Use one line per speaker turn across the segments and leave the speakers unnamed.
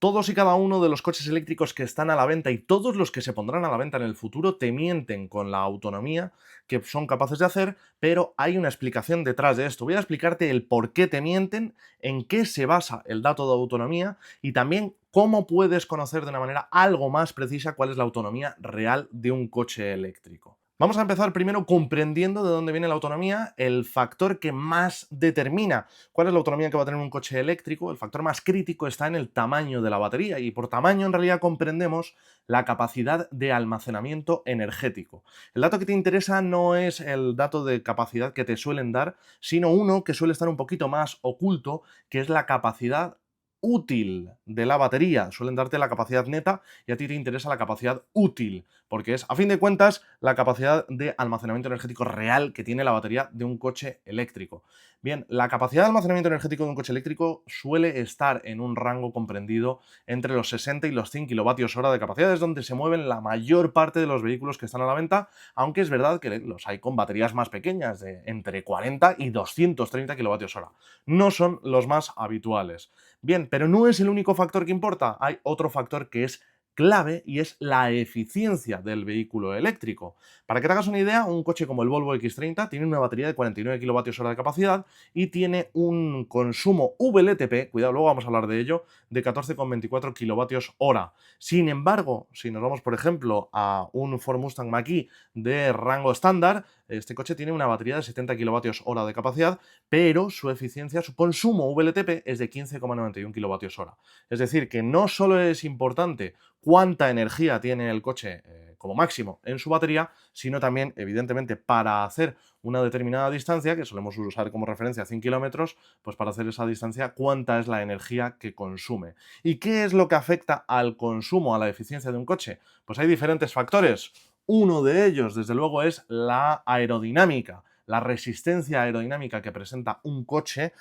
Todos y cada uno de los coches eléctricos que están a la venta y todos los que se pondrán a la venta en el futuro te mienten con la autonomía que son capaces de hacer, pero hay una explicación detrás de esto. Voy a explicarte el por qué te mienten, en qué se basa el dato de autonomía y también cómo puedes conocer de una manera algo más precisa cuál es la autonomía real de un coche eléctrico. Vamos a empezar primero comprendiendo de dónde viene la autonomía, el factor que más determina cuál es la autonomía que va a tener un coche eléctrico. El factor más crítico está en el tamaño de la batería y por tamaño en realidad comprendemos la capacidad de almacenamiento energético. El dato que te interesa no es el dato de capacidad que te suelen dar, sino uno que suele estar un poquito más oculto, que es la capacidad útil de la batería. Suelen darte la capacidad neta y a ti te interesa la capacidad útil, porque es, a fin de cuentas, la capacidad de almacenamiento energético real que tiene la batería de un coche eléctrico. Bien, la capacidad de almacenamiento energético de un coche eléctrico suele estar en un rango comprendido entre los 60 y los 100 kilovatios hora de capacidad, es donde se mueven la mayor parte de los vehículos que están a la venta, aunque es verdad que los hay con baterías más pequeñas, de entre 40 y 230 kilovatios hora. No son los más habituales. Bien, pero no es el único factor que importa. Hay otro factor que es clave y es la eficiencia del vehículo eléctrico. Para que te hagas una idea, un coche como el Volvo X30 tiene una batería de 49 kilovatios hora de capacidad y tiene un consumo VLTP, cuidado, luego vamos a hablar de ello, de 14,24 kilovatios hora. Sin embargo, si nos vamos, por ejemplo, a un Ford Mustang Mach-E de rango estándar, este coche tiene una batería de 70 kilovatios hora de capacidad, pero su eficiencia, su consumo VLTP es de 15,91 kilovatios hora. Es decir, que no solo es importante cuánta energía tiene el coche como máximo en su batería, sino también, evidentemente, para hacer una determinada distancia, que solemos usar como referencia 100 kilómetros, pues para hacer esa distancia, cuánta es la energía que consume. ¿Y qué es lo que afecta al consumo, a la eficiencia de un coche? Pues hay diferentes factores. Uno de ellos, desde luego, es la aerodinámica. La resistencia aerodinámica que presenta un coche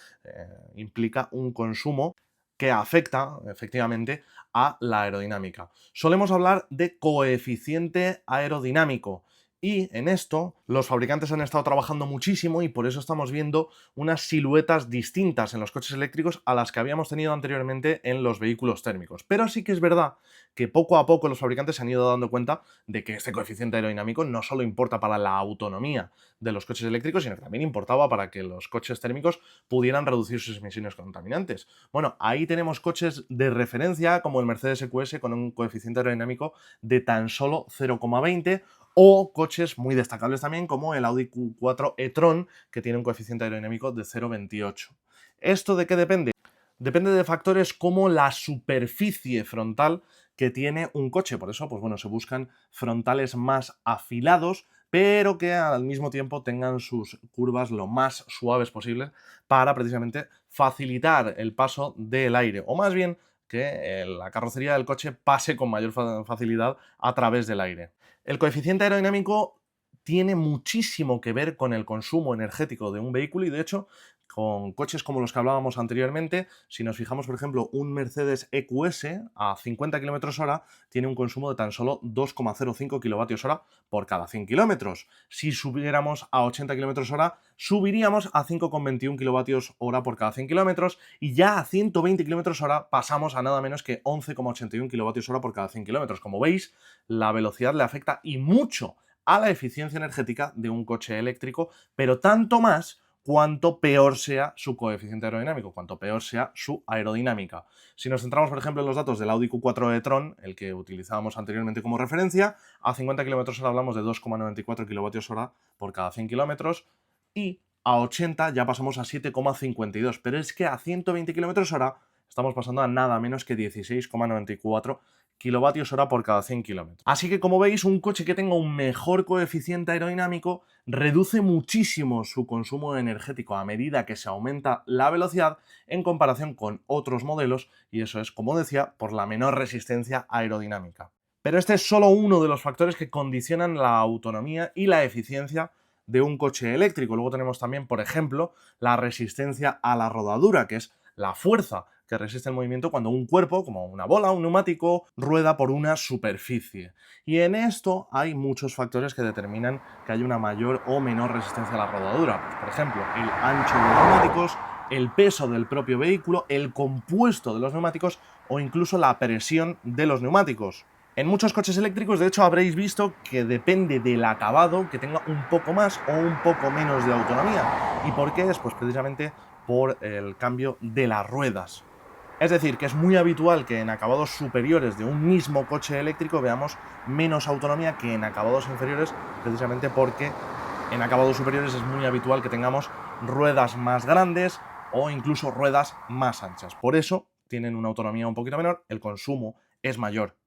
implica un consumo que afecta efectivamente a la aerodinámica. Solemos hablar de coeficiente aerodinámico y en esto los fabricantes han estado trabajando muchísimo y por eso estamos viendo unas siluetas distintas en los coches eléctricos a las que habíamos tenido anteriormente en los vehículos térmicos. Pero sí que es verdad que poco a poco los fabricantes se han ido dando cuenta de que este coeficiente aerodinámico no solo importa para la autonomía de los coches eléctricos, sino que también importaba para que los coches térmicos pudieran reducir sus emisiones contaminantes. Bueno, ahí tenemos coches de referencia como el Mercedes EQS con un coeficiente aerodinámico de tan solo 0,20 o coches muy destacables también como el Audi Q4 e-tron que tiene un coeficiente aerodinámico de 0,28. ¿Esto de qué depende? Depende de factores como la superficie frontal que tiene un coche. Por eso, pues bueno, se buscan frontales más afilados, pero que al mismo tiempo tengan sus curvas lo más suaves posible para precisamente facilitar el paso del aire, o más bien que la carrocería del coche pase con mayor facilidad a través del aire. El coeficiente aerodinámico tiene muchísimo que ver con el consumo energético de un vehículo y de hecho con coches como los que hablábamos anteriormente, si nos fijamos, por ejemplo, un Mercedes EQS a 50 km hora tiene un consumo de tan solo 2,05 kilovatios hora por cada 100 kilómetros. Si subiéramos a 80 km hora, subiríamos a 5,21 kilovatios hora por cada 100 kilómetros y ya a 120 km hora pasamos a nada menos que 11,81 kilovatios hora por cada 100 kilómetros. Como veis, la velocidad le afecta y mucho a la eficiencia energética de un coche eléctrico, pero tanto más cuanto peor sea su coeficiente aerodinámico, cuanto peor sea su aerodinámica. Si nos centramos, por ejemplo, en los datos del Audi Q4 e-tron, el que utilizábamos anteriormente como referencia, a 50 km hora hablamos de 2,94 kilovatios hora por cada 100 kilómetros y a 80 ya pasamos a 7,52, pero es que a 120 km hora estamos pasando a nada menos que 16,94 kilovatios hora por cada 100 kilómetros. Así que, como veis, un coche que tenga un mejor coeficiente aerodinámico reduce muchísimo su consumo energético a medida que se aumenta la velocidad en comparación con otros modelos, y eso es, como decía, por la menor resistencia aerodinámica. Pero este es solo uno de los factores que condicionan la autonomía y la eficiencia de un coche eléctrico. Luego tenemos también, por ejemplo, la resistencia a la rodadura, que es la fuerza que resiste el movimiento cuando un cuerpo, como una bola, un neumático, rueda por una superficie. Y en esto hay muchos factores que determinan que hay una mayor o menor resistencia a la rodadura. Pues, por ejemplo, el ancho de los neumáticos, el peso del propio vehículo, el compuesto de los neumáticos o incluso la presión de los neumáticos. En muchos coches eléctricos, de hecho, habréis visto que depende del acabado que tenga un poco más o un poco menos de autonomía. ¿Y por qué es? Pues precisamente por el cambio de las ruedas. Es decir, que es muy habitual que en acabados superiores de un mismo coche eléctrico veamos menos autonomía que en acabados inferiores, precisamente porque en acabados superiores es muy habitual que tengamos ruedas más grandes o incluso ruedas más anchas. Por eso tienen una autonomía un poquito menor, el consumo es mayor.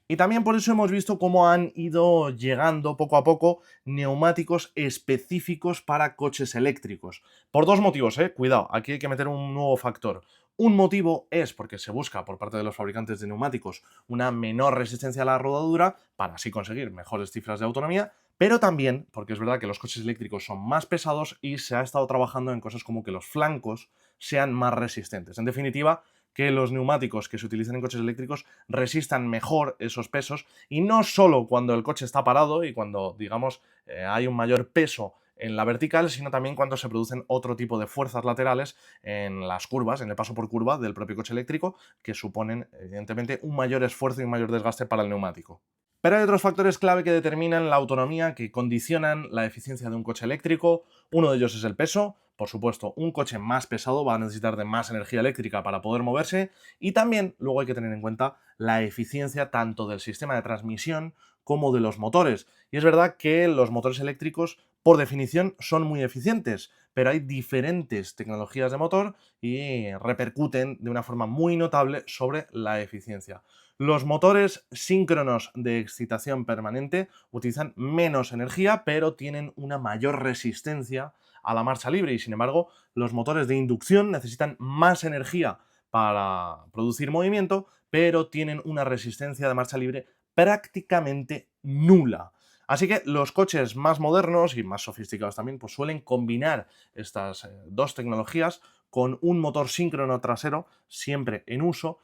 Y también por eso hemos visto cómo han ido llegando poco a poco neumáticos específicos para coches eléctricos. Por dos motivos, cuidado, aquí hay que meter un nuevo factor. Un motivo es porque se busca por parte de los fabricantes de neumáticos una menor resistencia a la rodadura para así conseguir mejores cifras de autonomía, pero también porque es verdad que los coches eléctricos son más pesados y se ha estado trabajando en cosas como que los flancos sean más resistentes. En definitiva, que los neumáticos que se utilizan en coches eléctricos resistan mejor esos pesos y no solo cuando el coche está parado y cuando, digamos, hay un mayor peso en la vertical, sino también cuando se producen otro tipo de fuerzas laterales en las curvas, en el paso por curva del propio coche eléctrico, que suponen, evidentemente, un mayor esfuerzo y un mayor desgaste para el neumático. Pero hay otros factores clave que determinan la autonomía, que condicionan la eficiencia de un coche eléctrico. Uno de ellos es el peso. Por supuesto, un coche más pesado va a necesitar de más energía eléctrica para poder moverse. Y también luego hay que tener en cuenta la eficiencia tanto del sistema de transmisión como de los motores. Y es verdad que los motores eléctricos, por definición, son muy eficientes, pero hay diferentes tecnologías de motor y repercuten de una forma muy notable sobre la eficiencia. Los motores síncronos de excitación permanente utilizan menos energía, pero tienen una mayor resistencia a la marcha libre y, sin embargo, los motores de inducción necesitan más energía para producir movimiento, pero tienen una resistencia de marcha libre prácticamente nula. Así que los coches más modernos y más sofisticados también pues suelen combinar estas dos tecnologías con un motor síncrono trasero siempre en uso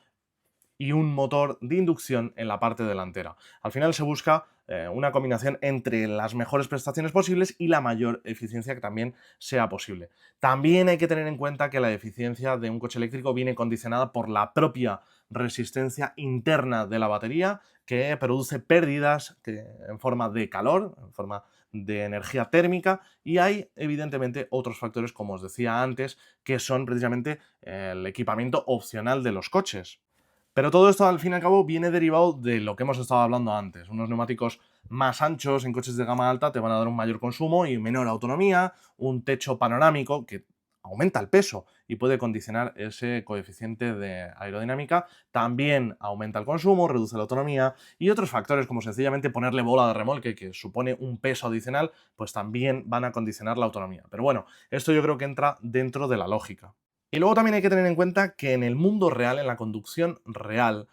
y un motor de inducción en la parte delantera. Al final se busca una combinación entre las mejores prestaciones posibles y la mayor eficiencia que también sea posible. También hay que tener en cuenta que la eficiencia de un coche eléctrico viene condicionada por la propia resistencia interna de la batería, que produce pérdidas en forma de calor, en forma de energía térmica, y hay evidentemente otros factores, como os decía antes, que son precisamente el equipamiento opcional de los coches. Pero todo esto, al fin y al cabo, viene derivado de lo que hemos estado hablando antes. Unos neumáticos más anchos en coches de gama alta te van a dar un mayor consumo y menor autonomía, un techo panorámico que aumenta el peso y puede condicionar ese coeficiente de aerodinámica, también aumenta el consumo, reduce la autonomía y otros factores como sencillamente ponerle bola de remolque que supone un peso adicional, pues también van a condicionar la autonomía. Pero bueno, esto yo creo que entra dentro de la lógica. Y luego también hay que tener en cuenta que en el mundo real, en la conducción real,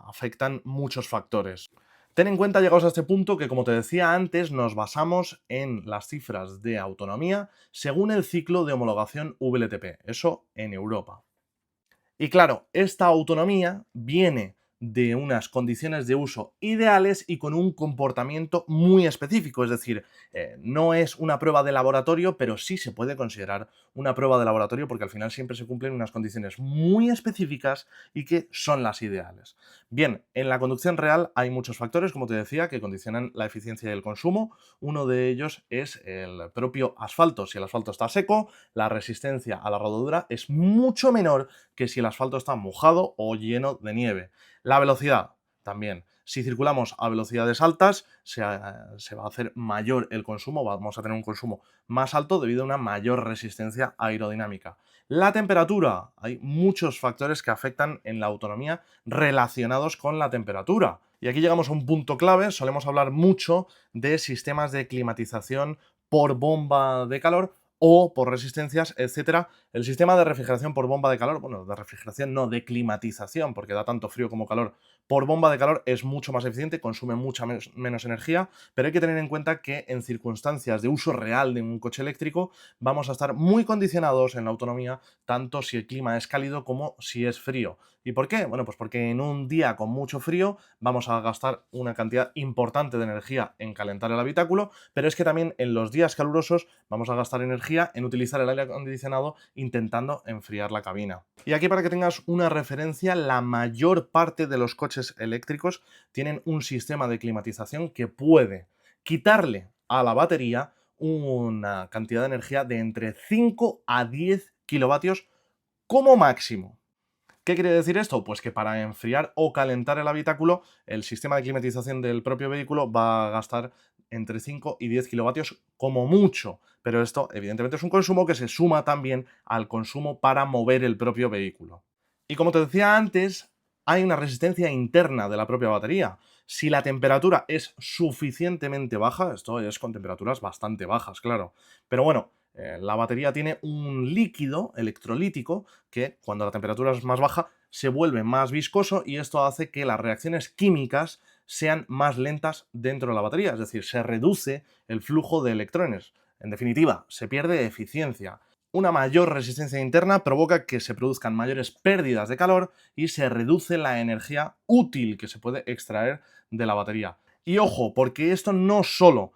afectan muchos factores. Ten en cuenta, llegados a este punto, que como te decía antes, nos basamos en las cifras de autonomía según el ciclo de homologación WLTP, eso en Europa. Y claro, esta autonomía viene de unas condiciones de uso ideales y con un comportamiento muy específico, es decir, no es una prueba de laboratorio, pero sí se puede considerar una prueba de laboratorio porque al final siempre se cumplen unas condiciones muy específicas y que son las ideales. Bien, en la conducción real hay muchos factores, como te decía, que condicionan la eficiencia y el consumo. Uno de ellos es el propio asfalto. Si el asfalto está seco, la resistencia a la rodadura es mucho menor que si el asfalto está mojado o lleno de nieve. La velocidad también. Si circulamos a velocidades altas, se va a hacer mayor el consumo, vamos a tener un consumo más alto debido a una mayor resistencia aerodinámica. La temperatura. Hay muchos factores que afectan en la autonomía relacionados con la temperatura. Y aquí llegamos a un punto clave, solemos hablar mucho de sistemas de climatización por bomba de calor o por resistencias, etcétera. El sistema de refrigeración por bomba de calor, bueno, de refrigeración no, de climatización, porque da tanto frío como calor, por bomba de calor es mucho más eficiente, consume mucha menos energía, pero hay que tener en cuenta que en circunstancias de uso real de un coche eléctrico vamos a estar muy condicionados en la autonomía, tanto si el clima es cálido como si es frío. ¿Y por qué? Bueno, pues porque en un día con mucho frío vamos a gastar una cantidad importante de energía en calentar el habitáculo, pero es que también en los días calurosos vamos a gastar energía en utilizar el aire acondicionado intentando enfriar la cabina. Y aquí, para que tengas una referencia, la mayor parte de los coches eléctricos tienen un sistema de climatización que puede quitarle a la batería una cantidad de energía de entre 5 a 10 kilovatios como máximo. ¿Qué quiere decir esto? Pues que para enfriar o calentar el habitáculo, el sistema de climatización del propio vehículo va a gastar entre 5 y 10 kilovatios como mucho. Pero esto, evidentemente, es un consumo que se suma también al consumo para mover el propio vehículo. Y como te decía antes, hay una resistencia interna de la propia batería. Si la temperatura es suficientemente baja, esto es con temperaturas bastante bajas, claro, pero bueno, la batería tiene un líquido electrolítico que, cuando la temperatura es más baja, se vuelve más viscoso, y esto hace que las reacciones químicas sean más lentas dentro de la batería, es decir, se reduce el flujo de electrones. En definitiva, se pierde eficiencia. Una mayor resistencia interna provoca que se produzcan mayores pérdidas de calor y se reduce la energía útil que se puede extraer de la batería. Y ojo, porque esto no solo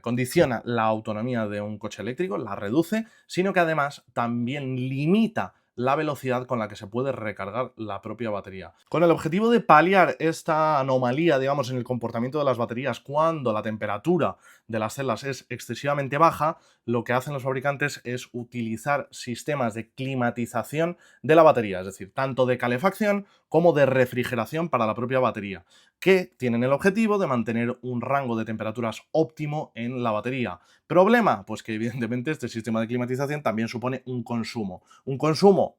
condiciona la autonomía de un coche eléctrico, la reduce, sino que además también limita la velocidad con la que se puede recargar la propia batería. Con el objetivo de paliar esta anomalía, digamos, en el comportamiento de las baterías cuando la temperatura de las celdas es excesivamente baja, lo que hacen los fabricantes es utilizar sistemas de climatización de la batería, es decir, tanto de calefacción como de refrigeración para la propia batería, que tienen el objetivo de mantener un rango de temperaturas óptimo en la batería. ¿Problema? Pues que evidentemente este sistema de climatización también supone un consumo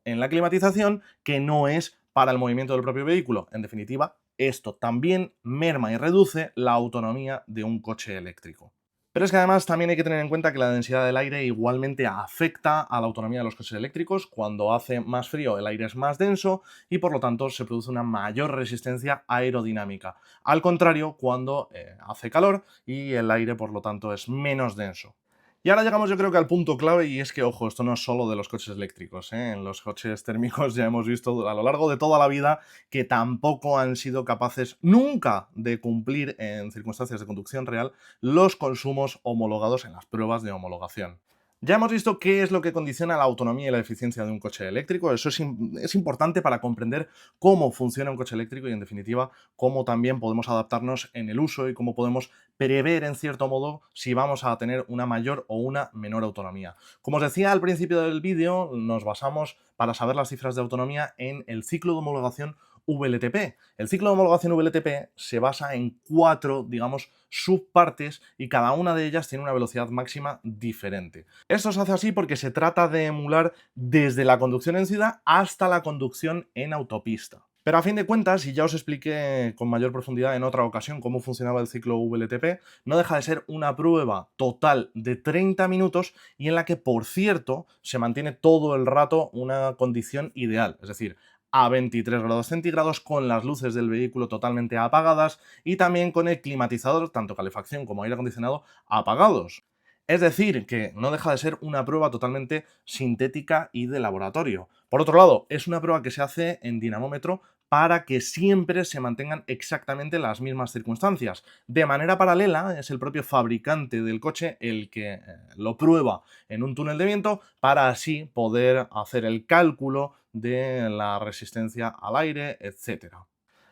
en la climatización que no es para el movimiento del propio vehículo. En definitiva, esto también merma y reduce la autonomía de un coche eléctrico. Pero es que además también hay que tener en cuenta que la densidad del aire igualmente afecta a la autonomía de los coches eléctricos. Cuando hace más frío, el aire es más denso y por lo tanto se produce una mayor resistencia aerodinámica. Al contrario, cuando hace calor y el aire por lo tanto es menos denso. Y ahora llegamos, yo creo, que al punto clave, y es que, ojo, esto no es solo de los coches eléctricos, ¿eh? En los coches térmicos ya hemos visto a lo largo de toda la vida que tampoco han sido capaces nunca de cumplir en circunstancias de conducción real los consumos homologados en las pruebas de homologación. Ya hemos visto qué es lo que condiciona la autonomía y la eficiencia de un coche eléctrico. Eso es importante para comprender cómo funciona un coche eléctrico y, en definitiva, cómo también podemos adaptarnos en el uso y cómo podemos prever, en cierto modo, si vamos a tener una mayor o una menor autonomía. Como os decía al principio del vídeo, nos basamos para saber las cifras de autonomía en el ciclo de homologación VLTP. El ciclo de homologación VLTP se basa en 4, digamos, subpartes, y cada una de ellas tiene una velocidad máxima diferente. Esto se hace así porque se trata de emular desde la conducción en ciudad hasta la conducción en autopista. Pero a fin de cuentas, y ya os expliqué con mayor profundidad en otra ocasión cómo funcionaba el ciclo VLTP, no deja de ser una prueba total de 30 minutos y en la que, por cierto, se mantiene todo el rato una condición ideal, es decir, a 23 grados centígrados, con las luces del vehículo totalmente apagadas y también con el climatizador, tanto calefacción como aire acondicionado, apagados. Es decir, que no deja de ser una prueba totalmente sintética y de laboratorio. Por otro lado, es una prueba que se hace en dinamómetro para que siempre se mantengan exactamente las mismas circunstancias. De manera paralela, es el propio fabricante del coche el que lo prueba en un túnel de viento para así poder hacer el cálculo de la resistencia al aire, etcétera.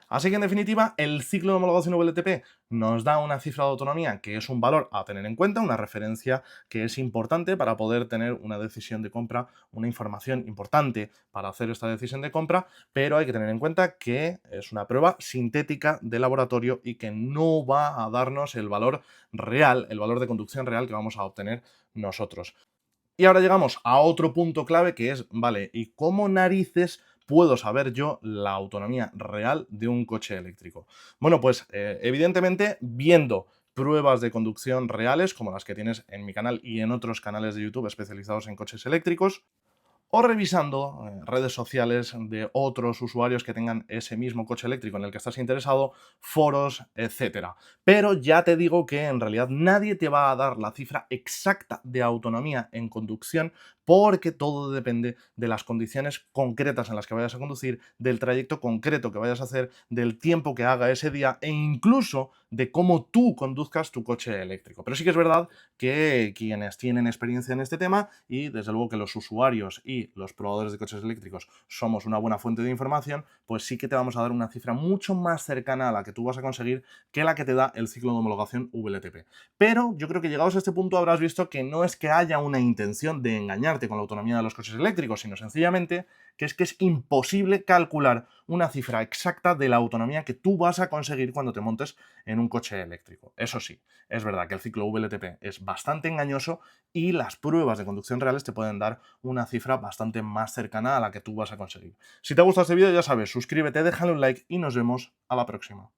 Así que, en definitiva, el ciclo de homologación VLTP nos da una cifra de autonomía que es un valor a tener en cuenta, una referencia que es importante para poder tener una decisión de compra, una información importante para hacer esta decisión de compra, pero hay que tener en cuenta que es una prueba sintética de laboratorio y que no va a darnos el valor real, el valor de conducción real que vamos a obtener nosotros. Y ahora llegamos a otro punto clave, que es, vale, ¿y cómo narices puedo saber yo la autonomía real de un coche eléctrico? Bueno, pues evidentemente viendo pruebas de conducción reales, como las que tienes en mi canal y en otros canales de YouTube especializados en coches eléctricos, o revisando redes sociales de otros usuarios que tengan ese mismo coche eléctrico en el que estás interesado, foros, etcétera. Pero ya te digo que en realidad nadie te va a dar la cifra exacta de autonomía en conducción porque todo depende de las condiciones concretas en las que vayas a conducir, del trayecto concreto que vayas a hacer, del tiempo que haga ese día e incluso de cómo tú conduzcas tu coche eléctrico. Pero sí que es verdad que quienes tienen experiencia en este tema y desde luego que los usuarios y los probadores de coches eléctricos somos una buena fuente de información, pues sí que te vamos a dar una cifra mucho más cercana a la que tú vas a conseguir que la que te da el ciclo de homologación WLTP. Pero yo creo que llegados a este punto habrás visto que no es que haya una intención de engañarte con la autonomía de los coches eléctricos, sino sencillamente que es imposible calcular una cifra exacta de la autonomía que tú vas a conseguir cuando te montes en un coche eléctrico. Eso sí, es verdad que el ciclo WLTP es bastante engañoso y las pruebas de conducción reales te pueden dar una cifra bastante más cercana a la que tú vas a conseguir. Si te ha gustado este vídeo, ya sabes, suscríbete, déjale un like y nos vemos a la próxima.